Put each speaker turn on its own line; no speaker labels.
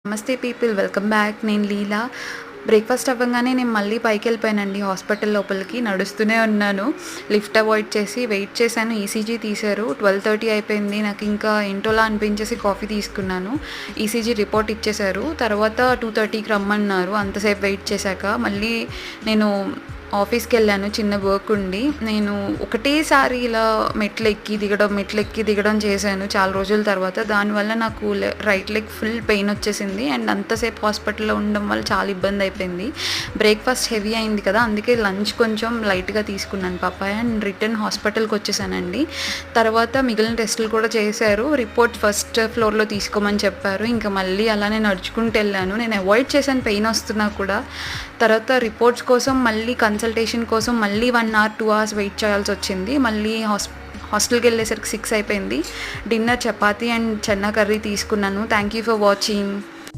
నమస్తే people, welcome back. నేను లీలా. Breakfast అవ్వగానే నేను మళ్ళీ పైకి వెళ్ళిపోయానండి. హాస్పిటల్ లోపలికి నడుస్తూనే ఉన్నాను. లిఫ్ట్ అవాయిడ్ చేసి వెయిట్ చేశాను. ఈసీజీ తీశారు. 12:30 అయిపోయింది. నాకు ఇంకా ఏంటోలా అనిపించేసి కాఫీ తీసుకున్నాను. ఈసీజీ రిపోర్ట్ ఇచ్చేశారు. తర్వాత 2:30కి రమ్మన్నారు. అంతసేపు వెయిట్ చేశాక మళ్ళీ నేను ఆఫీస్కి వెళ్ళాను. చిన్న వర్క్ ఉండి నేను ఒకటేసారి ఇలా మెట్లు ఎక్కి దిగడం చేశాను చాలా రోజుల తర్వాత. దానివల్ల నాకు రైట్ లెగ్ ఫుల్ పెయిన్ వచ్చేసింది. అండ్ అంతసేపు హాస్పిటల్లో ఉండడం వల్ల చాలా ఇబ్బంది అయిపోయింది. బ్రేక్ఫాస్ట్ హెవీ అయింది కదా, అందుకే లంచ్ కొంచెం లైట్గా తీసుకున్నాను పప్పాయ. అండ్ రిటర్న్ హాస్పిటల్కి వచ్చేసానండి. తర్వాత మిగిలిన టెస్టులు కూడా చేశారు. రిపోర్ట్ ఫస్ట్ ఫ్లోర్లో తీసుకోమని చెప్పారు. ఇంకా మళ్ళీ అలానే నడుచుకుంటూ వెళ్ళాను. నేను అవాయిడ్ చేశాను పెయిన్ వస్తున్నా కూడా. తర్వాత రిపోర్ట్స్ కోసం మళ్ళీ కన్సల్టేషన్ కోసం మళ్ళీ 1 hour 2 hours వెయిట్ చేయాల్సి వచ్చింది. మళ్ళీ హాస్టల్కి వెళ్ళేసరికి 6 అయిపోయింది. Dinner chapati and chana curry తీసుకున్నాను. Thank you for watching.